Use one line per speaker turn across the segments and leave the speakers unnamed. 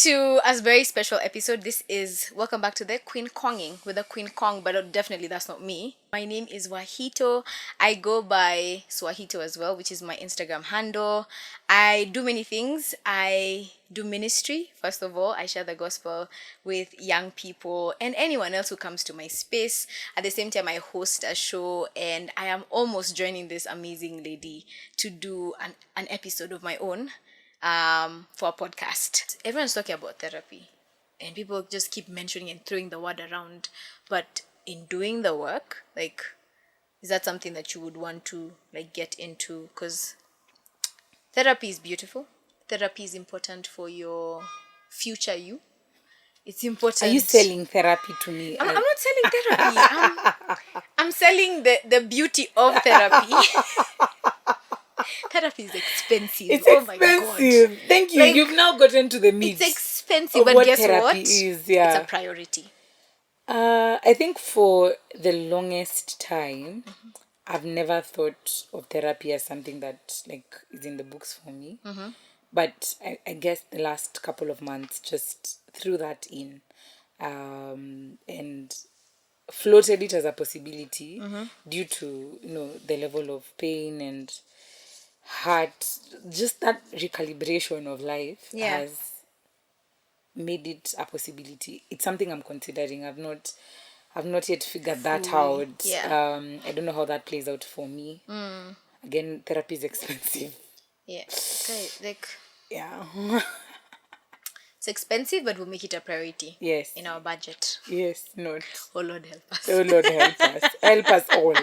to a very special episode. Welcome back to the Queen Qonging with the Queen Qong, but definitely that's not me. My name is Wahito. I go by Swahito as well, which is my Instagram handle. I do many things. I do ministry. First of all, I share the gospel with young people and anyone else who comes to my space. At the same time, I host a show, and I am almost joining this amazing lady to do an episode of my own for a podcast. Everyone's talking about therapy, and people just keep mentioning and throwing the word around. But in doing the work, is that something that you would want to get into? Because therapy is beautiful. Therapy is important for your future you. It's important.
Are you selling therapy to me?
I'm not selling therapy. I'm selling the beauty of therapy. Therapy is expensive.
It's
oh
expensive.
My God.
Thank you. You've now gotten to the meat.
It's expensive, but guess what?
Is,
It's a priority.
I think for the longest time, I've never thought of therapy as something that is in the books for me. But I guess the last couple of months just threw that in, and floated it as a possibility due to the level of pain and heart. Just that recalibration of life has made it a possibility. It's something I'm considering. I've not yet figured that out. I don't know how that plays out for me. Again, therapy is expensive.
Yeah, it's expensive, but we'll make it a priority.
Yes.
In our budget.
Yes, not.
Oh Lord, help us.
Oh Lord, help us. Help us all.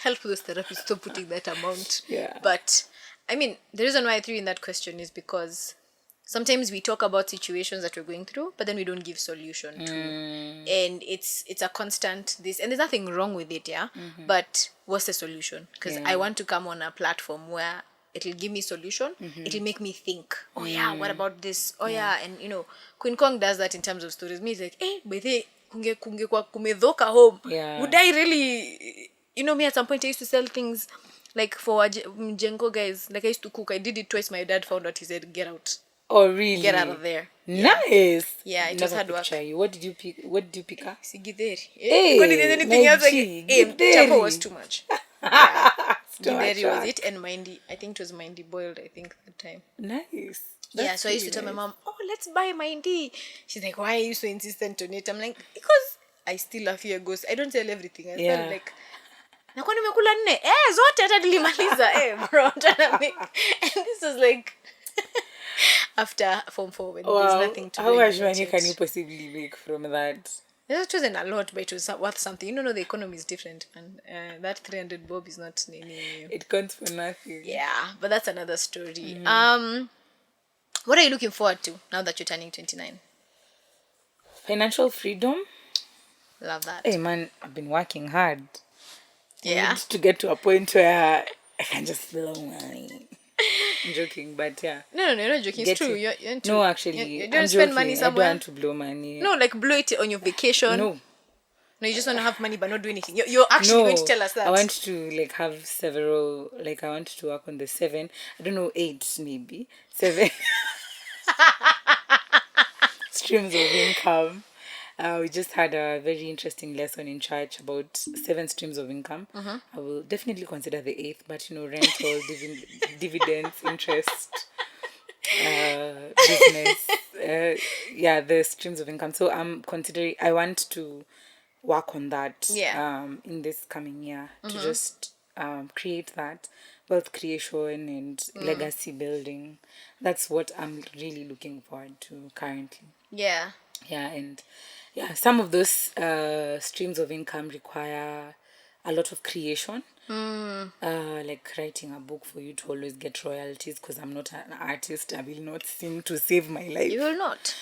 Help those therapists stop putting that amount.
Yeah.
But I mean, the reason why I threw in that question is because sometimes we talk about situations that we're going through, but then we don't give solution to. And it's a constant this, and there's nothing wrong with it, but what's the solution? Because I want to come on a platform where it'll give me solution. It'll make me think, what about this? And Queen Qong does that in terms of stories. Me, it's like, bethe kunge kwa kumedhoka home. Would I really, me at some point I used to sell things like for Mjengo guys. Like I used to cook. I did it twice. My dad found out. He said, "Get out."
Oh really?
Get out of there.
Nice.
Yeah, it was hard work.
What did you pick? What did you pick up?
Sigideri.
Hey,
anything else? Chapo was too much. Githeri was it, and mindy. I think it was mindy boiled. I think at the time.
Nice.
So I used to tell my mom, let's buy mindy. She's like, why are you so insistent on it? I'm like, because I still a fear ghosts. I don't tell everything. I felt like nakuwa nimekula 4 zote hata nilimaliza bro. And this was like after Form 4 when there's nothing to do.
How much money can you possibly make from that?
It wasn't a lot, but it was worth something. The economy is different, and that 300 bob is not any.
It counts for nothing.
Yeah, but that's another story. What are you looking forward to now that you're turning 29?
Financial freedom.
Love that.
Hey man, I've been working hard.
Yeah.
I need to get to a point where I can just blow money. I'm joking, but yeah.
No, you're not joking. It's true. You're
no, actually,
you don't spend money somewhere.
I don't want to blow money.
No, blow it on your vacation.
No,
you just want to have money but not do anything. You're actually going to tell us that.
I want to have several. I want to work on the 7. I don't know, 8 maybe 7 streams of income. We just had a very interesting lesson in church about 7 streams of income. I will definitely consider the 8th, but rental, dividends, interest, business, the streams of income. So I'm considering. I want to work on that. In this coming year to just create that wealth creation and legacy building. That's what I'm really looking forward to currently. Some of those streams of income require a lot of creation. Like writing a book for you to always get royalties, because I'm not an artist. I will not sing to save my life.
You will not.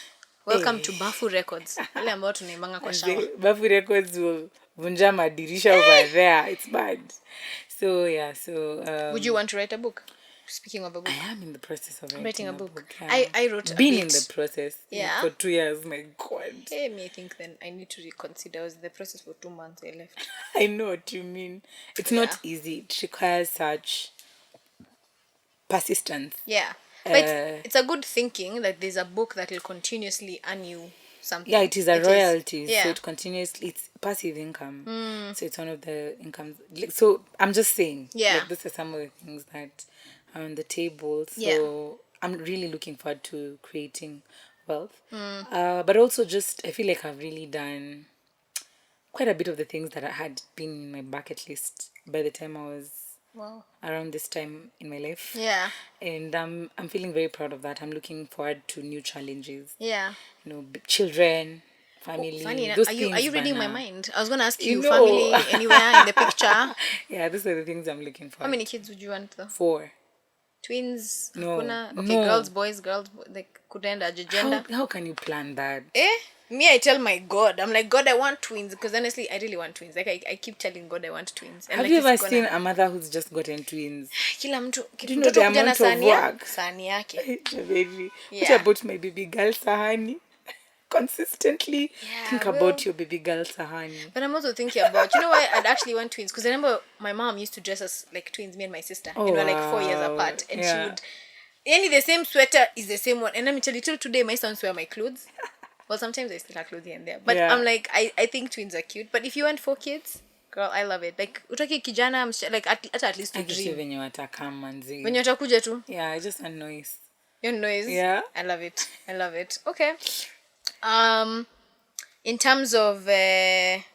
Welcome to Bafu Records. Wale ambao tunaimanga kwa shower.
Bafu Records will vunja madirisha over there. It's bad. So
would you want to write a book? Speaking of a book,
I am in the process of writing a book.
I wrote
been in the process for 2 years. My God.
Me think then I need to reconsider. I was in the process for 2 months. I left.
I know what you mean. It's not easy. It requires such persistence.
But it's a good thinking that there's a book that will continuously earn you something.
Yeah, it is a royalty, so
yeah.
it continuously, it's passive income. So it's one of the incomes. Like, so I'm just saying,
Yeah.
like, this are some of the things that are on the table. So
Yeah.
I'm really looking forward to creating wealth. But also just, I feel like I've really done quite a bit of the things that I had been in my bucket list by the time I was
Wow.
around this time in my life.
Yeah.
And I'm feeling very proud of that. I'm looking forward to new challenges.
Yeah.
You know, family,
Funny enough,
those
are
things.
you reading my mind? I was gonna ask
You
you,
know.
family anywhere in the picture?
Yeah, those are the things I'm looking for.
How many kids would you want though?
4.
Twins?
No,
Hakuna? Okay,
no.
girls, boys, like kudenda gender.
How can you plan that?
Me, I tell my God, I'm like, God, I want twins, because honestly, I really want twins. Like, I keep telling God I want twins. And
Have
like,
you ever seen a mother who's just gotten twins?
Kila mtu,
Do you know the amount of work?
sahani yake.
Baby.
Yeah.
What about my baby girl Sahani? Consistently think
well,
about your baby girl Sahani.
But I'm also thinking about, you know why I'd actually want twins? Because I remember my mom used to dress us like twins, me and my sister.
Oh,
and we're like 4 years
wow.
apart. And
Yeah.
she would, any the same sweater is the same one. And let me tell you, till today, my sons wear my clothes. Well, sometimes I still have clothes here and there. But
Yeah.
I'm like, I think twins are cute. But if you want 4 kids, girl, I love it. Like, utaki kijana, like, at least to dream.
Venye watakam manzi.
When you're watakuja tu.
Yeah, I just want noise.
Your noise.
Yeah.
I love it. I love it. Okay. In terms of like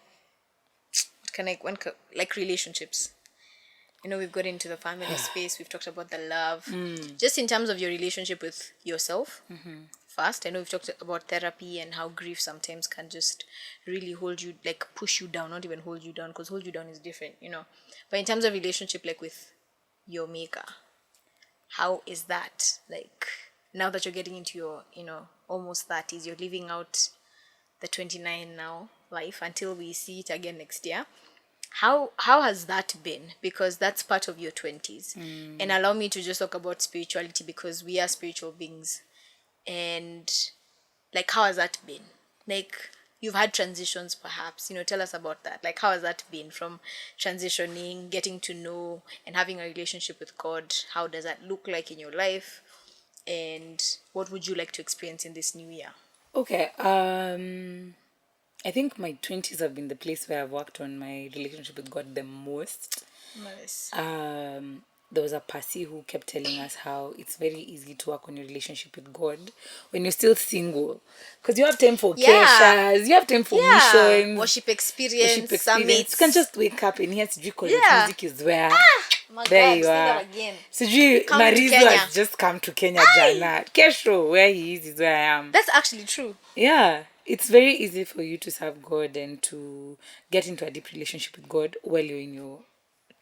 relationships, you know, we've got into the family space, we've talked about the love. Just in terms of your relationship with yourself, first, I know we've talked about therapy and how grief sometimes can just really hold you, like push you down, not even hold you down, because hold you down is different, you know. But in terms of relationship, like with your maker, how is that? Like, now that you're getting into your, you know, almost 30s, you're living out the 29 now life until we see it again next year. How has that been? Because that's part of your 20s. And allow me to just talk about spirituality, because we are spiritual beings. And like, how has that been? Like, you've had transitions perhaps, you know, tell us about that. Like, how has that been from transitioning, getting to know and having a relationship with God? How does that look like in your life? And what would you like to experience in this new year?
Okay. I think my 20s have been the place where I've worked on my relationship with God the most.
Nice.
There was a Pasi who kept telling us how it's very easy to work on your relationship with God when you're still single, because you have time for keshas, you have time for missions,
worship experience, summits.
You can just wake up and hear Sijui College music is where
My
there
God,
you
say
are.
that again.
Sijui
Come to
Marizo
Kenya.
has just come to Kenya Jana. Kesho, where he is where I am.
That's actually true.
Yeah, it's very easy for you to serve God and to get into a deep relationship with God while you're in your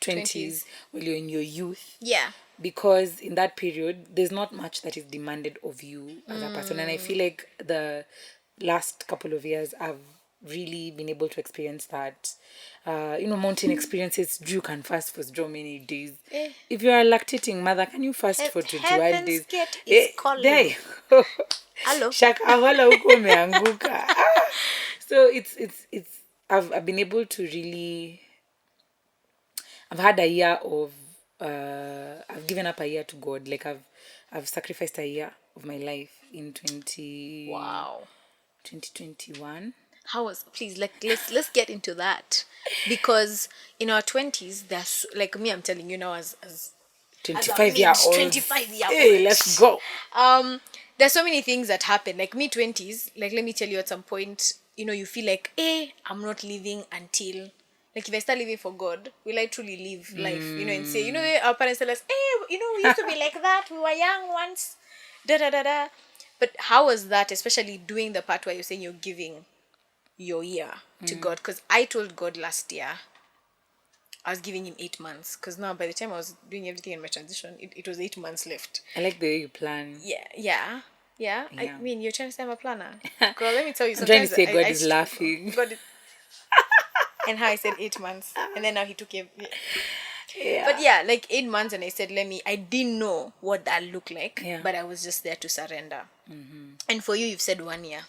20s, while you're in your youth.
Yeah.
Because in that period, there's not much that is demanded of you as a person. And I feel like the last couple of years, I've really been able to experience that. You know, mountain experiences, you can fast for so many days. If you are a lactating mother, can you fast for 21 days?
Gate is calling.
There.
Hello.
Shaka wala huko umeanguka. So it's I've been able to really, I've had a year of I've given up a year to God. Like I've sacrificed a year of my life in 2021.
How was, please, like, let's get into that, because in our 20s, there's like me, I'm telling you now, as
25-year-old.
25-year-old.
Hey, let's go.
There's so many things that happen. Like me 20s, like let me tell you, at some point, you know, you feel like, I'm not living until, like, if I start living for God, will I truly live life? You know, and say, you know, our parents tell us, you know, we used to be like that. We were young once. Da da da da. But how was that, especially doing the part where you're saying you're giving your year to God? Because I told God last year I was giving him 8 months, because now by the time I was doing everything in my transition, it was 8 months left.
I like the way you plan.
Yeah. I mean, you're trying to say I'm a planner. Girl, let me tell you,
I'm trying to say God
I
is laughing.
And how I said 8 months, and then now he took it.
Yeah.
But yeah, like 8 months, and I said, I didn't know what that looked like, but I was just there to surrender. And for you, you've said 1 year.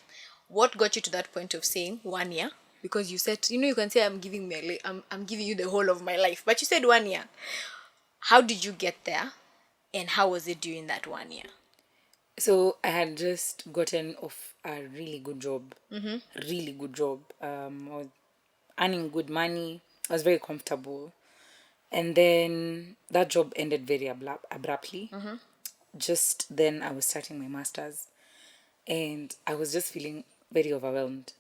What got you to that point of saying 1 year? Because you said, you know, you can say I'm giving you the whole of my life, but you said 1 year. How did you get there, and how was it during that 1 year?
So I had just gotten off a really good job. Really good job. I was earning good money. I was very comfortable. And then that job ended very abruptly. Just then I was starting my master's, and I was just feeling very overwhelmed.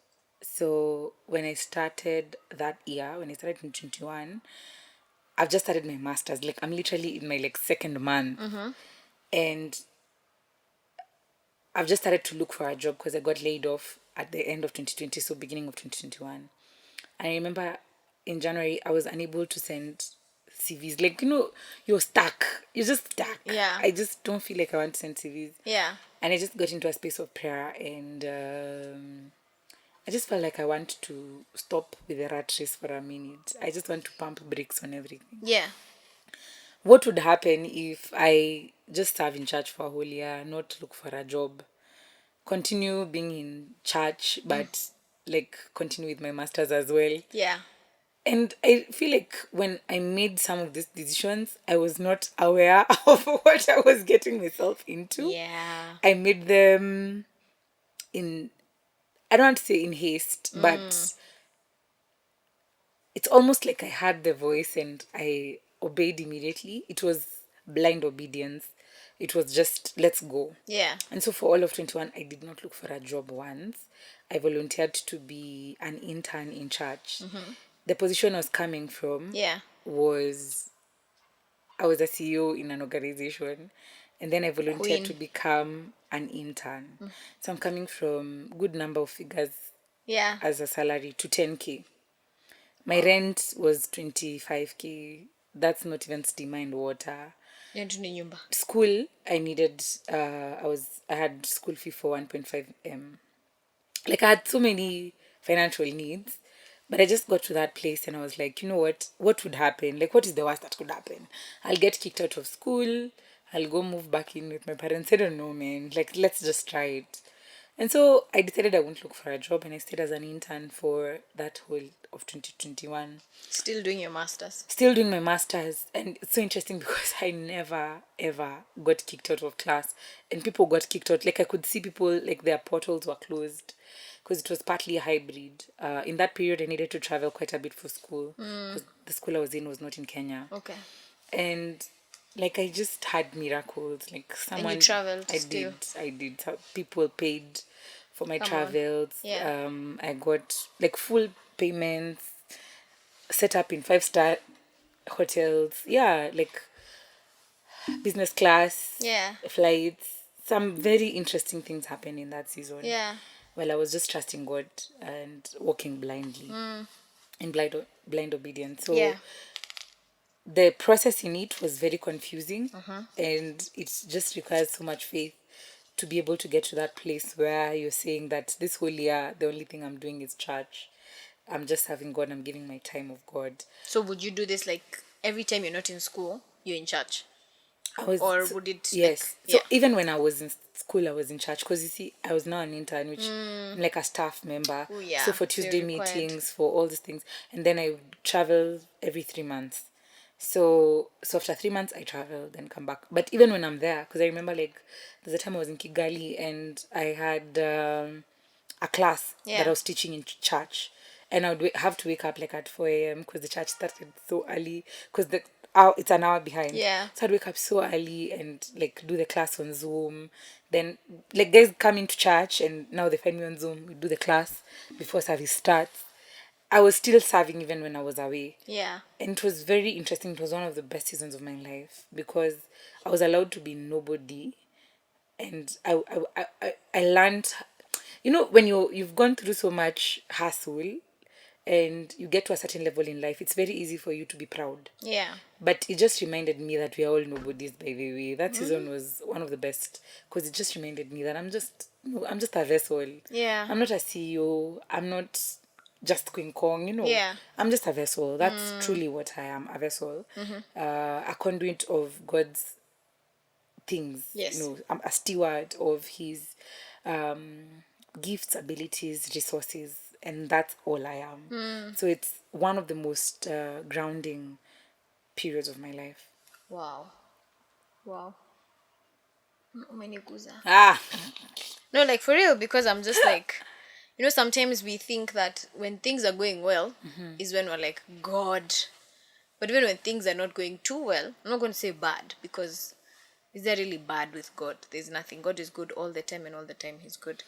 So when I started that year, when I started in 21, I've just started my master's. Like, I'm literally in my like second month. And I've just started to look for a job because I got laid off at the end of 2020, so beginning of 2021. I remember in January I was unable to send CVs. Like, you're stuck. You're just stuck.
Yeah.
I just don't feel like I want to send CVs.
Yeah.
And I just got into a space of prayer, and I just felt like I want to stop with the rat race for a minute. I just want to pump brakes on everything.
Yeah.
What would happen if I just serve in church for a whole year, not look for a job, continue being in church, but like continue with my masters as well?
Yeah.
And I feel like when I made some of these decisions, I was not aware of what I was getting myself into.
Yeah.
I made them in, I don't want to say in haste, but it's almost like I had the voice and I obeyed immediately. It was blind obedience. It was just, let's go.
Yeah.
And so for all of 21, I did not look for a job once. I volunteered to be an intern in church. The position I was coming from
Yeah.
was, I was a CEO in an organization, and then I volunteered to
Queen.
become an intern. So I'm coming from good number of figures
Yeah.
as a salary to 10K. My rent was 25K. That's not even steam and water.
Ndio ni nyumba.
School, I needed, I had school fee for 1.5 M. Like, I had so many financial needs, but I just got to that place and I was like, you know what would happen? Like, what is the worst that could happen? I'll get kicked out of school. I'll go move back in with my parents. I don't know, man. Like, let's just try it. And so I decided I won't look for a job, and I stayed as an intern for that whole of 2021.
Still doing your masters.
Still doing my masters, and it's so interesting because I never ever got kicked out of class, and people got kicked out. Like, I could see people, like, their portals were closed because it was partly a hybrid. In that period I needed to travel quite a bit for school because the school I was in was not in Kenya.
Okay.
And like, I just had miracles. Like,
And you
someone,
traveled
I
still.
did people paid for my
Come on.
travels.
Yeah.
I got like full payments, set up in 5-star hotels. Yeah, like business class
Yeah.
flights. Some very interesting things happened in that season.
Yeah.
Well, I was just trusting God and walking blindly in blind obedience. So
Yeah.
the process in it was very confusing, and it just requires so much faith to be able to get to that place where you're saying that this whole year the only thing I'm doing is church. I'm just having God. I'm giving my time of God.
So would you do this like every time you're not in school, you're in church?
I was
Or would it like
yes. So
yeah.
even when I was in school, I was in church because you see, I was now an intern, which I'm like a staff member.
Oh yeah.
So for
So you're
Tuesday
required.
meetings, for all these things, and then I would travel every 3 months. So after 3 months, I travel, then come back. But even when I'm there, because I remember, like, there's a time I was in Kigali and I had a class that
Yeah.
I was teaching in church, and I would have to wake up like at 4 a.m. because the church started so early because it's an hour behind.
Yeah.
So I'd wake up so early and like do the class on Zoom. Then, like, guys come into church and now they find me on Zoom. We do the class before service starts. I was still serving even when I was away.
Yeah.
And it was very interesting. It was one of the best seasons of my life because I was allowed to be nobody, and I learned, when you've gone through so much hassle and you get to a certain level in life, it's very easy for you to be proud.
Yeah.
But it just reminded me that we are all nobodies, by the way. That season was one of the best because it just reminded me that I'm just a vessel.
Yeah.
I'm not a CEO. I'm not just Queen Qong,
Yeah.
I'm just a vessel. That's truly what I am, a vessel. A conduit of God's things.
Yes.
I'm a steward of his gifts, abilities, resources, and that's all I am. So it's one of the most grounding periods of my life.
Wow. Wow. Umeniguza.
Ah.
No, like for real, because I'm just like, sometimes we think that when things are going well is when we're like, God. But even when things are not going too well, I'm not going to say bad, because is there really bad with God? There's nothing. God is good all the time, and all the time he's good.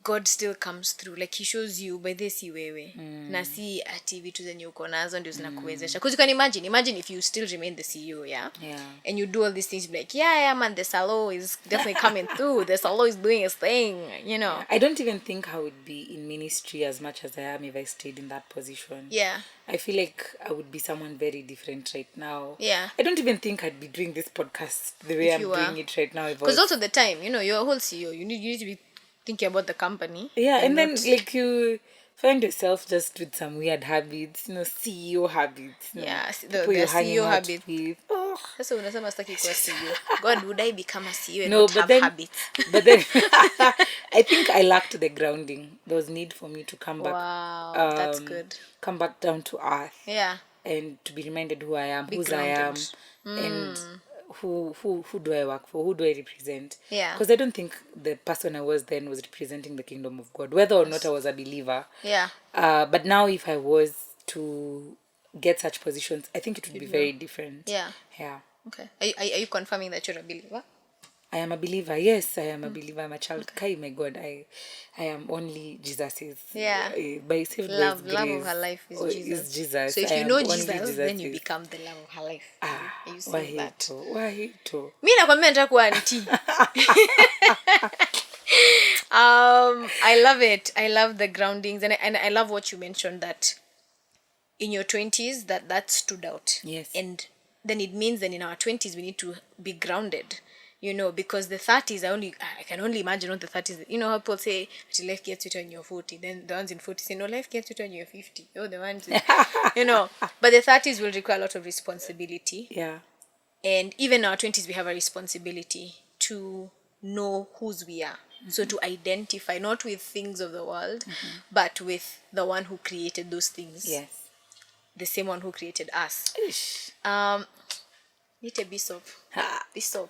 God still comes through, like he shows you by this wewe na si ati vitu zenye uko nazo ndio zinakuwezesha, because you can imagine if you still remain the CEO, yeah, and you do all these things, like yeah man, the salo is definitely coming through, the salo is doing its thing,
I don't even think I would be in ministry as much as I am if I stayed in that position. I feel like I would be someone very different right now. I don't even think I'd be doing this podcast the way I'm doing it right now,
because also the time, you're a whole CEO, you need to be thinking about the company.
And then like you find yourself just with some weird habits, CEO habits. People you're hanging
CEO
out
habit.
with.
Sasa unasema sitaki kuwa CEO. God, would I become a CEO and
No,
not
but
have
then,
habits?
But then I think I lacked the grounding. There was need for me to come back.
Wow, that's good.
Come back down to earth.
Yeah.
And to be reminded who I am,
Be
whose
grounded.
I am, and who do I work for, who do I represent.
Yeah.
Because I don't think the person I was then was representing the kingdom of God, whether or not I was a believer.
Yeah.
But now if I was to get such positions, I think it would be very different.
Yeah. Okay. Are you confirming that you're a believer?
I am a believer. Yes, I am a believer. I'm a child. Okay. My God, I am only Jesus's. By saved
love
grace,
of her life is Jesus.
Is Jesus.
So if you know Jesus, then you become the love of her life. Are you saying that?
Wahito.
Mi nakwambia nataka kuwa auntie. I love it. I love the groundings, and I love what you mentioned, that in your 20s that stood out.
Yes.
And then it means that in our 20s we need to be grounded, because the 30s I can only imagine what the 30s, how people say life gets you when you're 40, then the ones in 40 say no, life gets you when you're 50. The ones but the 30s will require a lot of responsibility. And even in our 20s we have a responsibility to know whose we are. So to identify not with things of the world, but with the one who created those things. The same one who created us. Need a bishop. Bishop.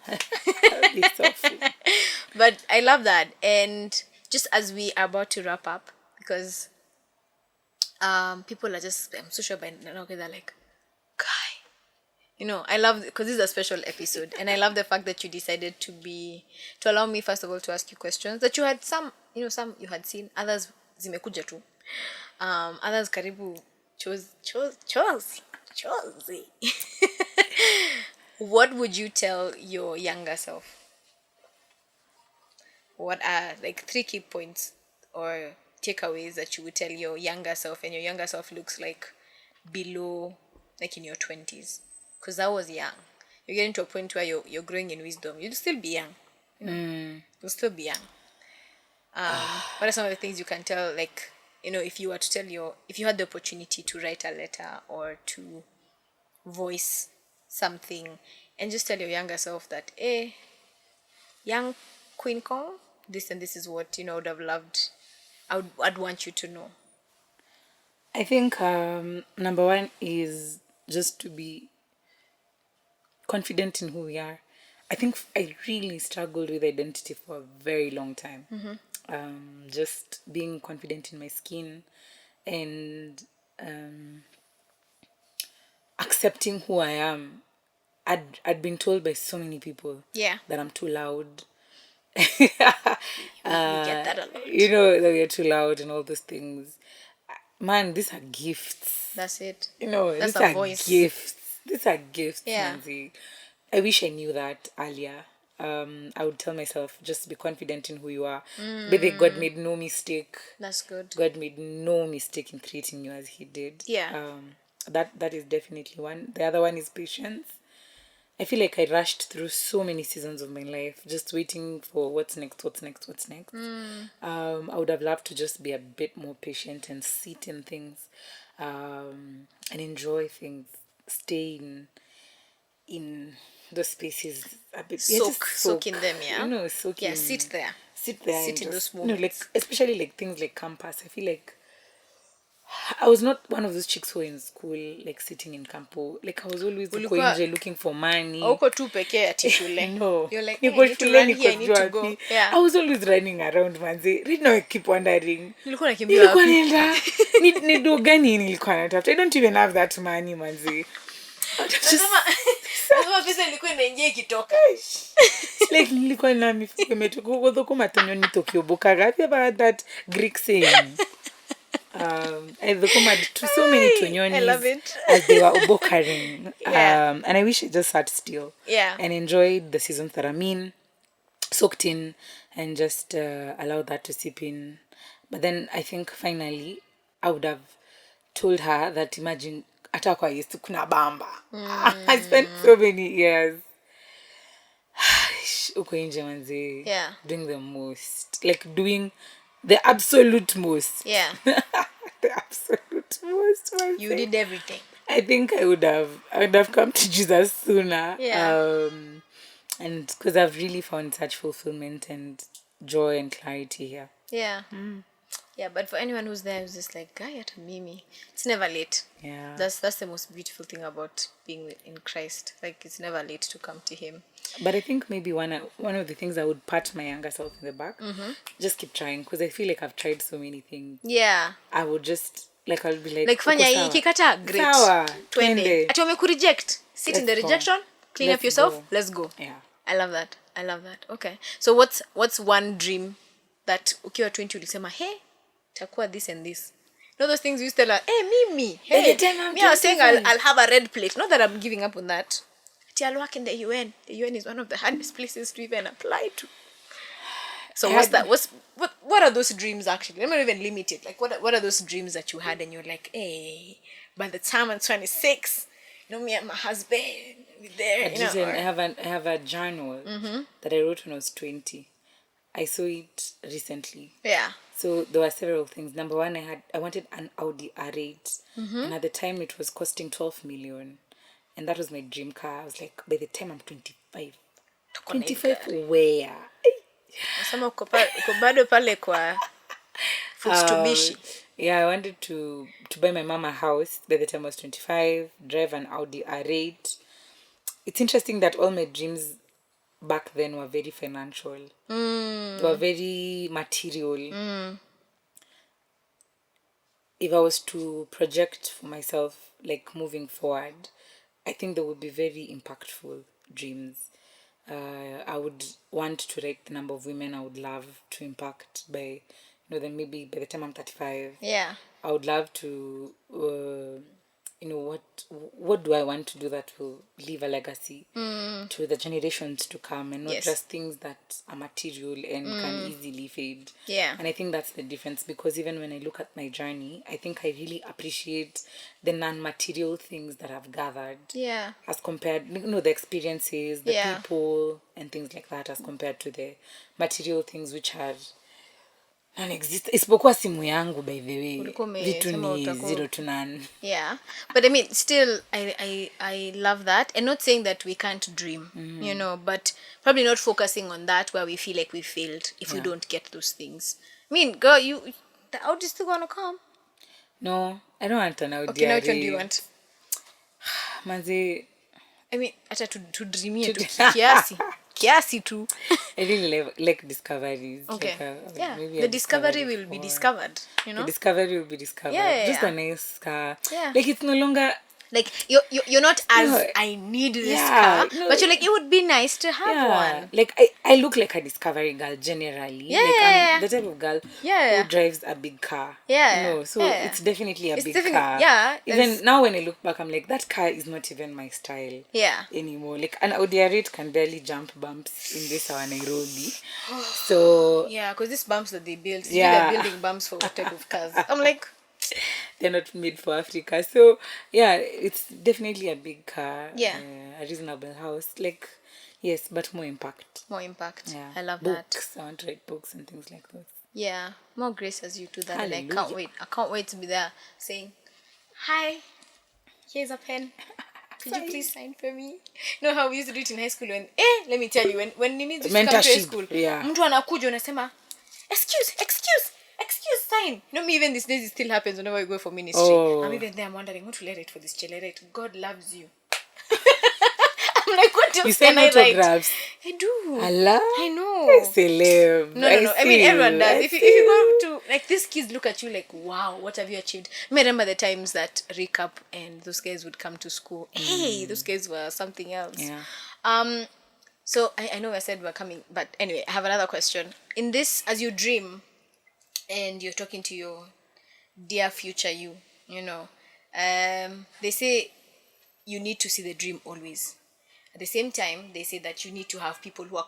But I love that. And just as we are about to wrap up, because people are just, I'm so sure by now they're like, guy. I love, because this is a special episode, and I love the fact that you decided to allow me, first of all, to ask you questions that you had some you had seen, others zimekuja tu, others karibu chose. What would you tell your younger self? What are like 3 key points or takeaways that you would tell your younger self, and your younger self looks like below, like in your 20s? Because that was young. You're getting to a point where you're growing in wisdom. You'll still be young. You'll still be young. What are some of the things you can tell, like, if you were to if you had the opportunity to write a letter or to voice something and just tell your younger self that, young Queen Qong, this and this is what, I would have loved, I'd want you to know.
I think number one is just to be confident in who we are. I think I really struggled with identity for a very long time. Just being confident in my skin and accepting who I am. I'd been told by so many people that I'm too loud.
We get that a lot.
That we're too loud and all those things. Man, these are gifts.
That's it.
That's these are voice. Gifts. These are gifts, Nancy. I wish I knew that earlier. I would tell myself, just be confident in who you are. But God made no mistake.
That's good.
God made no mistake in creating you as he did. That is definitely one. The other one is patience. I feel like I rushed through so many seasons of my life, just waiting for what's next. I would have loved to just be a bit more patient and sit in things, and enjoy things, stay in those spaces a bit.
Soak in them, sit there.
Sit there.
Sit in
just,
those moments.
especially like things like campus. I feel like I was not one of those chicks who were in school, like sitting in campo. Like I was always looking for money.
Uko tu pekee ati shule.
No.
You're like, hey, I need to run here, I need to go. Yeah.
I was always running around, manzi. Right now I keep wondering.
Nilikuwa nakimbia wapi?
Ni do gani nilikuwa natafuta. I don't even have that money, manzi.
Nasema pesa ilikuwa inaingia ikitoka.
Like nilikuwa na mifuko imetuko godhoko matonyo ni Tokyo boka. Have you ever heard that Greek saying? I to so many tonyonis.
I love it.
As they were obokering.
Yeah.
And I wish I just sat still.
Yeah.
And enjoyed the seasons that I'm in, soaked in, and just allowed that to seep in. But then I think finally I would have told her that imagine atakwa used to kuna bamba. I spent so many years uko nje manzi, doing the most, like doing the absolute most.
Yeah.
The absolute most. Manzi.
You did everything.
I think I would have come to Jesus sooner.
Yeah.
And because I've really found such fulfillment and joy and clarity here.
Yeah. Yeah, but for anyone who's there who's just like, guy at mimi, it's never late.
Yeah.
That's the most beautiful thing about being in Christ. Like, it's never late to come to him.
But I think maybe one of the things I would pat my younger self in the back, just keep trying, because I feel like I've tried so many things.
Yeah.
I would just, like, I'll be like,
fanya hii ikikata, great.
Sawa,
twende. Ati wamekureject. Sit in the rejection, clean up yourself, let's go.
Yeah.
I love that. Okay. So what's one dream that ukiwa 20 ulisema, hey, takuwa this and this? You know those things you used to tell her, hey, Mimi, hey, me, I was saying I'll have a red plate. Not that I'm giving up on that. I'll work in the UN. The UN is one of the hardest places to even apply to. So what's that? What are those dreams actually? Let me even limit it. Like what are those dreams that you had and you're like, hey, by the time I'm 26, you know, me and my husband, we're there.
I have a journal that I wrote when I was 20. I saw it recently.
Yeah.
So there were several things. Number one, I wanted an Audi R8, and at the time it was costing 12 million, and that was my dream car. I was like, by the time I'm 25, 25 where?
Nasema uko bado pale kwa Futsubishi.
Yeah, I wanted to buy my mama a house by the time I was 25, drive an Audi R8. It's interesting that all my dreams back then were very financial. They were very material. If I was to project for myself, like moving forward, I think they would be very impactful dreams. I would want to rate the number of women I would love to impact by, then maybe by the time I'm 35.
Yeah.
I would love to, what do I want to do that will leave a legacy to the generations to come, and not just things that are material and can easily fade.
Yeah.
And I think that's the difference, because even when I look at my journey, I think I really appreciate the non-material things that I've gathered.
Yeah.
As compared, the experiences, the people, and things like that, as compared to the material things which are non-exist. Isipokuwa simu yangu, by the way. Vitu ni 0 to none.
Yeah. But I mean, still, I love that. And not saying that we can't dream, but probably not focusing on that where we feel like we failed if we don't get those things. I mean, girl, the Audi is still gonna come.
No, I don't want an Audi.
Okay, now which one do you want?
Manze,
I mean, ata to dream here to kiasi tu.
I really like discoveries.
Okay.
Like maybe
the discovery will be discovered,
The discovery will be discovered.
Yeah.
Just a nice car.
Yeah.
Like, it's no longer...
Like, you're not as, I need this car, but you're like, it would be nice to have one.
Like, I look like a discovery girl generally.
Yeah.
Like, I'm the type of girl who drives a big car.
Yeah.
So it's definitely a big car.
Yeah.
Even now when I look back, I'm like, that car is not even my style anymore. Like, an Audi R8 can barely jump bumps in this our Nairobi. So...
Yeah, because these bumps that they build, they're building bumps for what type of cars? I'm like...
They're not made for Africa. So, yeah, it's definitely a big car.
Yeah.
A reasonable house. Like, yes, but more impact.
More impact.
Yeah.
I love
books.
that.
I want to write books and things like that.
Yeah. More grace as you do that.
Hallelujah.
And I can't wait. I can't wait to be there saying, hi, here's a pen. Could you please sign for me? You know how we used to do it in high school when, let me tell you, when you need to come to high school,
yeah.
mtu anakuja unasema, excuse, excuse sign. You know me, even these days it still happens whenever I go for ministry.
Oh.
I'm even there, I'm wondering what will I write for this child. God loves you. I'm like, what else
You send
can I write?
autographs?
I do.
Allah?
I know.
Celeb.
No. I mean,
see
everyone
you.
does.
I
If you
see
go to, like, these kids look at you like, wow, what have you achieved? I remember the times that Recap and those guys would come to school. Hey, those guys were something else.
Yeah.
So I know I said we're coming, but anyway, I have another question. In this, as you dream and you're talking to your dear future you know, they say you need to see the dream always. At the same time, they say that you need to have people who are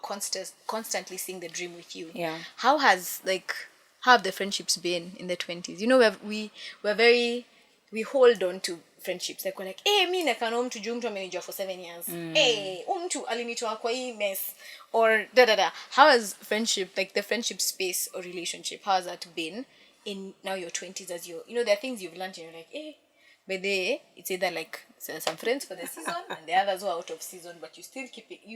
constantly seeing the dream with you.
Yeah.
How have the friendships been in the 20s? You know, we hold on to friendships. Like, we're like, hey, mi nakano mtu juu mtu amenijua for 7 years. Hey, mtu alinitoa kwa hii mess. Or da. How has friendship, like the friendship space or relationship, how has that been in now your 20s, as you know, there are things you've learned and you're like, hey, but it's either like some friends for the season and the others who are out of season, but you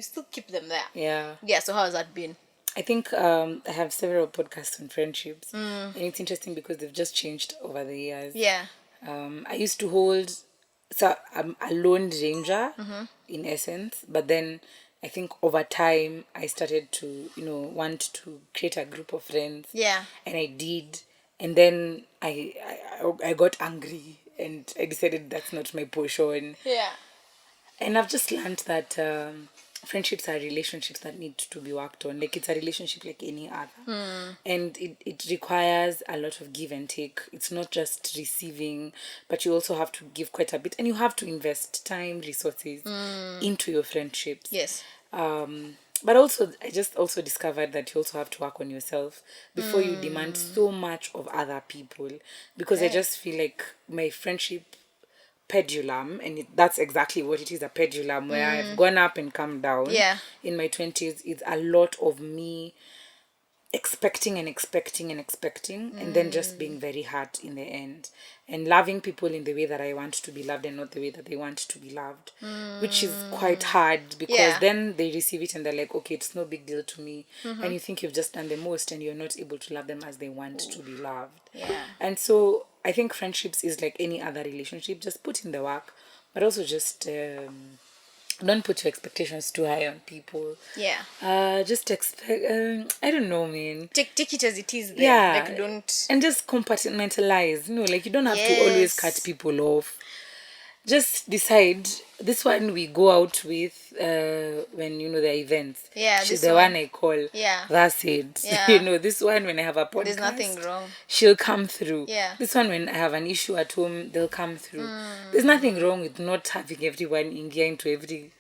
still keep them there. Yeah, so how has that been?
I think I have several podcasts on friendships, and it's interesting because they've just changed over the years.
Yeah.
I used to hold, so I'm a lone ranger in essence, but then I think over time I started to, want to create a group of friends.
Yeah.
And I did, and then I got angry and I decided that's not my portion.
Yeah.
And I've just learned that friendships are relationships that need to be worked on. Like, it's a relationship like any other. And it requires a lot of give and take. It's not just receiving, but you also have to give quite a bit. And you have to invest time, resources into your friendships.
Yes.
But also, I just also discovered that you also have to work on yourself before you demand so much of other people. Because I just feel like my friendship pendulum, and that's exactly what it is, a pendulum, where I've gone up and come down.
Yeah.
In my 20s, it's a lot of me expecting and then just being very hurt in the end, and loving people in the way that I want to be loved and not the way that they want to be loved, which is quite hard because then they receive it and they're like, okay, it's no big deal to me, and you think you've just done the most and you're not able to love them as they want to be loved. And so I think friendships is like any other relationship. Just put in the work, but also just don't put your expectations too high on people. Just expect, I don't know, man.
Take it as it is then.
Yeah.
Like, don't.
And just compartmentalize. Like, you don't have to always cut people off. Just decide, this one we go out with when, there are events.
Yeah,
She's
this
the
one.
one I call.
Yeah.
That's it.
Yeah.
This one when I have a podcast.
There's nothing wrong.
She'll come through.
Yeah.
This one when I have an issue at home, they'll come through. There's nothing wrong with not having everyone in gear into every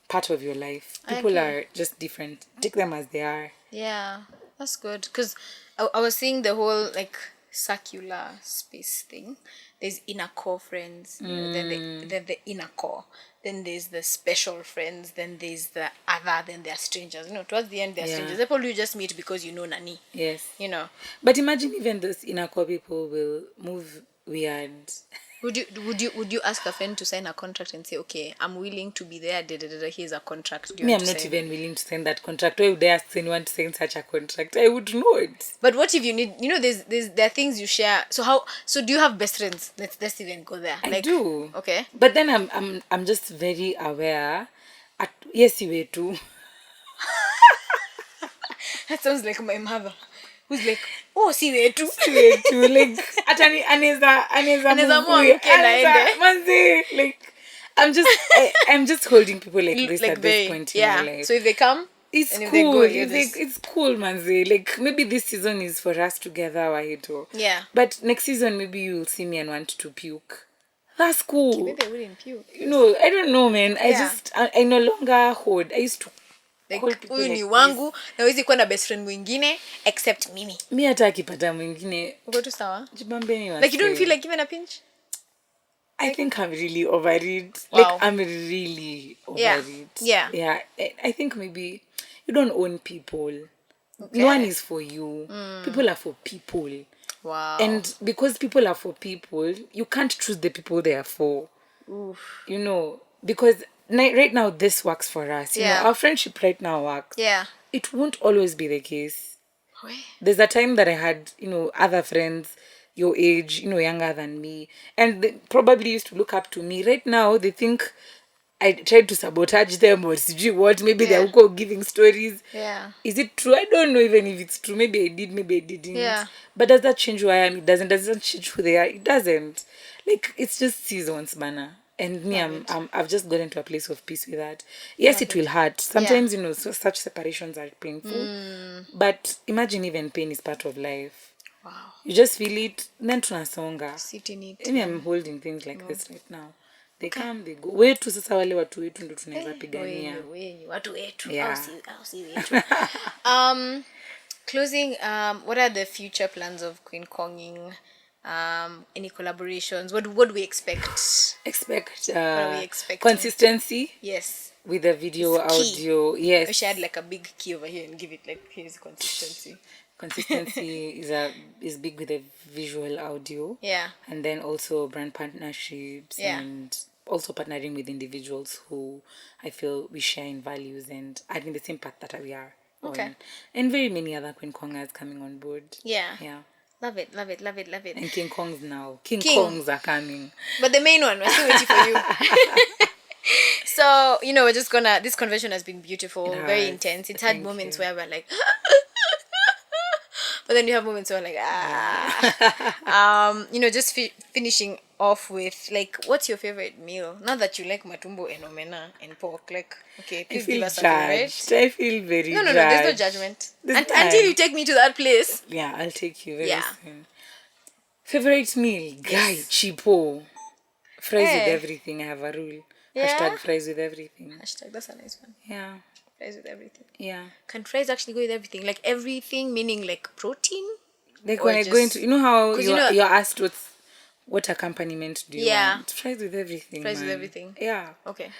part of your life. People are just different. Take them as they are.
Yeah, that's good. Because I was seeing the whole, like, circular space thing. There's inner core friends, then the inner core. Then there's the special friends. Then there's the other. Then there are strangers. Towards the end, they're strangers. People you just meet because you know Nani.
Yes.
But
imagine even those inner core people will move weird.
Would you ask a friend to sign a contract and say, okay, I'm willing to be there, here's a contract.
I'm not even willing to sign that contract. Why would I ask anyone to sign such a contract? I would not.
But what if you need, there are things you share. So do you have best friends? Let's even go there.
I do.
Okay.
But then I'm just very aware. Yes, you were too.
That sounds like my mother. Who's like, oh, si wetu.
Like, atani aneza
mungu
manze, like, I'm just holding people like this at this point in my life.
So if they come,
it's
and
cool.
If they go,
it's cool, manze. Like, maybe this season is for us together, Wahito.
Yeah.
But next season, maybe you'll see me and want to puke. That's cool.
Maybe I wouldn't puke.
I don't know, man. I no longer hold. I used to.
Huyu ni wangu na huwezi kuwa na best friend mwingine except mimi.
Mi hata akipata mwingine
uko tu sawa.
Jibambeni wase.
Like, you don't feel like giving a pinch?
I think I'm really over it. Wow. Like, I'm really over it. Yeah. I think maybe you don't own people. Okay. No one is for you. People are for people.
Wow.
And because people are for people, you can't choose the people they are for.
Oof.
Because right now this works for us. Our friendship right now works.
Yeah.
It won't always be the case.
Wait.
There's a time that I had, other friends your age, younger than me, and they probably used to look up to me. Right now, they think I tried to sabotage them or what. Maybe they're
Yeah.
also giving stories.
Yeah.
Is it true? I don't know even if it's true. Maybe I did, maybe I didn't.
Yeah.
But does that change who I am? It doesn't. Does it change who they are? It doesn't. Like, it's just seasons, banner. And me,
Love it.
I've just gotten to a place of peace with that. Yes,
Love
it
it.
will hurt. Sometimes, such separations are painful. But imagine even pain is part of life.
Wow.
You just feel it, then tunasonga.
Sit in it.
Maybe I'm holding things like this right now. They come, they go. Wetu sasa wale watu wetu ndo tunaweza pigania.
Wenyu, watu wetu.
Yeah.
Au si wetu. Closing, what are the future plans of Queen Qonging? Any collaborations? What do we expect?
Expect
What are we expecting?
consistency
Yes.
with the video,
It's key.
audio.
We
Yes.
should add like a big key over here and give it like, here's consistency.
Consistency is big with the visual audio.
Yeah.
And then also brand partnerships
Yeah.
and also partnering with individuals who I feel we share in values and are in the same path that we are.
Okay.
On. And very many other Queen Qongers coming on board.
Yeah.
Yeah.
Love it, love it, love it, love it.
And King Kongs now. King
King.
Kongs are coming.
But the main one, we're still waiting for you. So, we're just gonna, this convention has been beautiful, very
has.
intense. It's had
Thank
moments
you.
where we're like, but then you have moments where like, just finishing off with like, what's your favorite meal? Not that you like matumbo and omena and pork. Like, okay,
I
please
feel
give us a favorite.
judged. I feel very
No,
judged.
there's no judgment.
This
Until
time.
you take me to that place.
Yeah, I'll take you very
Yeah.
soon. Favorite meal? Guy, cheapo. Fries with
Eh.
everything. I have a rule.
Yeah?
Hashtag fries with everything.
Hashtag, that's a nice one.
Yeah.
Fries with everything.
Yeah.
Can fries actually go with everything? Like everything, meaning like protein?
Like
Or
when I go
just-
into, you know how
'cause
you're asked what accompaniment do you
Yeah.
want? Fries with everything.
Fries with
man.
everything.
Yeah.
Okay.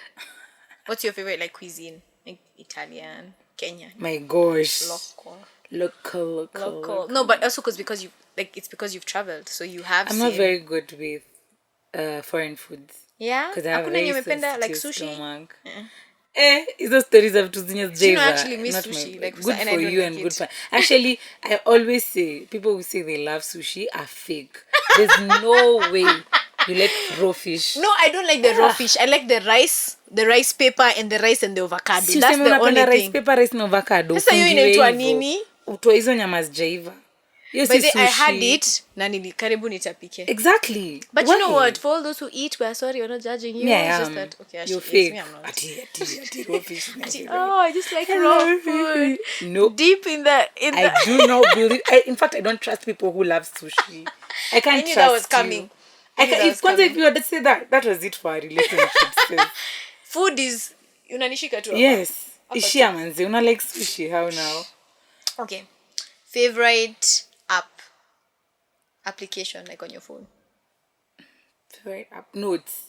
What's your favorite like cuisine? Like Italian, Kenyan,
My gosh.
local.
Local.
No, but also because you like it's because you've traveled, so you have.
I'm not
seen-
very good with foreign foods.
Yeah.
Because I have
Hakuna
very
yenye umependa, like
sensitive
sushi.
stomach. Hizo stories of tuzinya
Do you know,
jaiva,
actually miss
not
sushi,
my,
like,
good
and I
for
don't
you
like
and
it.
good for actually I always say people who say they love sushi are fake. There's no way you like raw fish.
No, I don't like the raw fish. I like the rice paper and the rice and the avocado.
Si
That's
useme
the
unapenda
only
rice
thing.
paper, rice na avocado.
Sasa hiyo
ufungiwe
inaitwa
hivyo.
nini?
Utoe hizo nyama zijaiva. Hiyo
But
si
I had
sushi.
it na karibu nitapike.
Exactly.
But
Why?
you know what? For all those who eat, we're sorry, we're not judging you.
Me, I
It's
am.
just that okay,
You're
actually, yes,
fake.
me, I'm not.
Ati, raw fish.
Oh, I just like raw food.
Nope.
Deep in the
I do not believe. In fact, I don't trust people who love sushi. I can't
I knew
trust
that was
you.
coming. I knew that was
If
coming.
you had to say that was it for our relationship. sis.
Food is unanishika tu. hapa.
Yes.
Hapa
Ishia manzi. Una like sushi. How now?
Okay. Favorite application like on your phone.
Favorite app? Notes.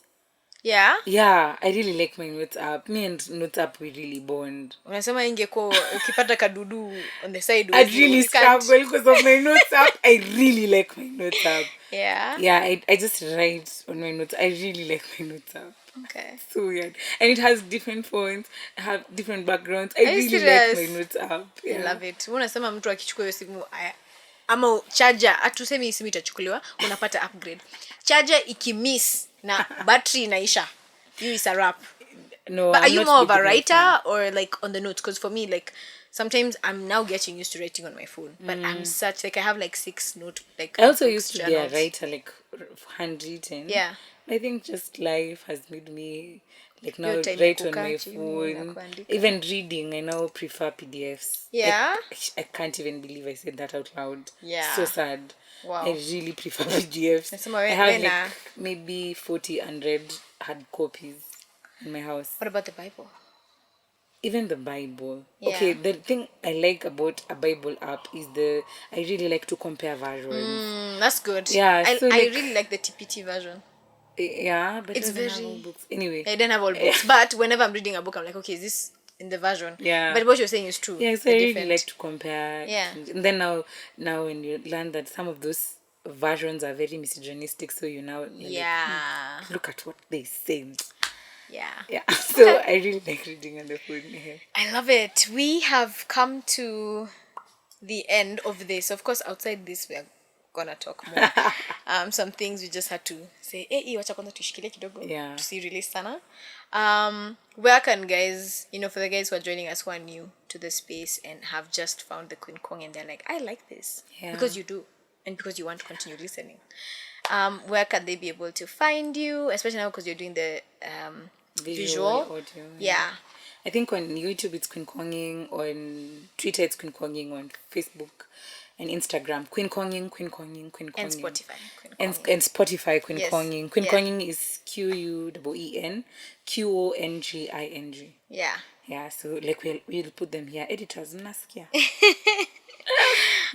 Yeah.
Yeah, I really like my Notes app. Me and Notes app, we really bond.
Unasema ingekuwa ukipata kadudu on the side.
I'd really
you can't-
struggle because of my Notes app. I really like my Notes app.
Yeah.
Yeah, I just write on my notes. I really like my Notes app.
Okay.
So weird. And it has different phones, have different backgrounds. I
Are you
really like
serious?
my Notes app.
I
Yeah.
love it. Unasema mtu akichukua hiyo simu ama charger, hatusemi hii simu itachukuliwa, unapata upgrade. Charger ikimiss na battery inaisha. You is a wrap.
No,
But are
I'm
you
not
more of
big
a
on my
writer or like on the notes? Because for me, like sometimes I'm now getting used to writing on my phone, but I'm such like I have like 6 note like.
I also
notebooks,
used to be a
journals.
writer, like handwritten.
Yeah.
I think just life has made me like now
Your time
write
ya
on my
kukaa chini na
phone.
kuandika.
Even reading, I now prefer PDFs.
Yeah?
I can't even believe I said that out loud.
Yeah.
So sad.
Wow.
I really prefer PDFs.
Nasema
I
we-
have
we na-
like maybe 40, 100 hard copies in my house.
What about the Bible?
Even the Bible.
Yeah.
Okay, the thing I like about a Bible app is I really like to compare versions.
That's good.
Yeah,
I
so,
I
like-
really like the TPT version.
Yeah, but
It's
it doesn't have
very-
all books. Anyway.
I don't have all books, but whenever I'm reading a book, I'm like, okay, is this in the version?
Yeah.
But what you're saying is true.
Yeah, so
They're
I really
different.
like to compare.
Yeah.
And then now when you learn that some of those versions are very misogynistic, so you're like,
Yeah.
look at what they said.
Yeah.
Yeah. So I really like reading on the phone. Yeah.
I love it. We have come to the end of this. Of course, outside this, we are gonna talk more. Some things we just had to say, wacha kwanza tushikilie kidogo,
Yeah.
tusi-release sana. Where can guys, for the guys who are joining us who are new to the space and have just found the Queen Qong and they're like, I like this.
Yeah.
Because you do. And because you want to continue listening. Where can they be able to find you? Especially now because you're doing the visual
audio.
Yeah.
I think on YouTube it's Queen Qonging, on Twitter it's Queen Qonging, on Facebook and Instagram Queen Qonging, Queen Qonging, Queen Qonging.
And Spotify.
And Spotify Queen Qonging. Queen
Yeah.
Qonging is QUEN QONGING.
Yeah.
Yeah, so like we'll put them here. Editors, mnasikia.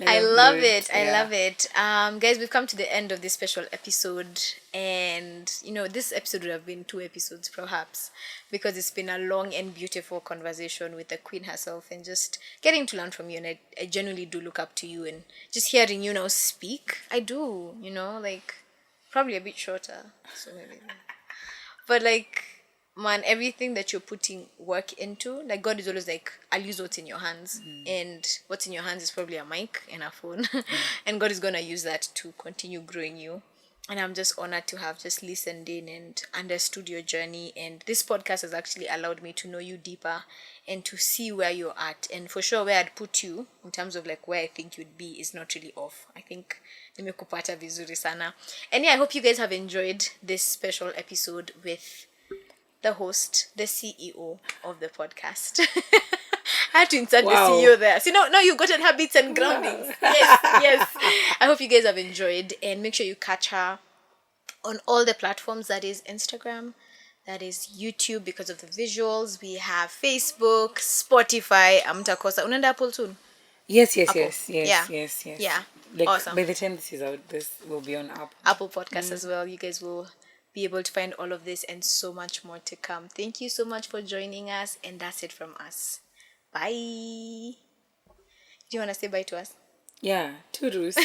I love it. I love it. Guys, we've come to the end of this special episode, and this episode would have been 2 episodes perhaps, because it's been a long and beautiful conversation with the Queen herself, and just getting to learn from you. And I genuinely do look up to you, and just hearing you now speak, I do. Like probably a bit shorter, so maybe. But like, man, everything that you're putting work into, like God is always like, I'll use what's in your hands. And what's in your hands is probably a mic and a phone. And God is going to use that to continue growing you. And I'm just honored to have just listened in and understood your journey. And this podcast has actually allowed me to know you deeper and to see where you're at. And for sure, where I'd put you in terms of like where I think you'd be is not really off. I think nimekupata vizuri sana. And yeah, I hope you guys have enjoyed this special episode with the host, the CEO of the podcast. I had to insert the CEO there. See, now you've gotten habits and groundings. Yes. I hope you guys have enjoyed, and make sure you catch her on all the platforms. That is Instagram, that is YouTube because of the visuals. We have Facebook, Spotify. Amtakosa. Unaenda Apple soon?
Yes.
Yeah.
Like,
awesome.
By the time this is out, this will be on
Apple Podcast as well. You guys will be able to find all of this and so much more to come. Thank you so much for joining us, and that's it from us. Bye. Do you want to say bye to us?
Yeah, toodles.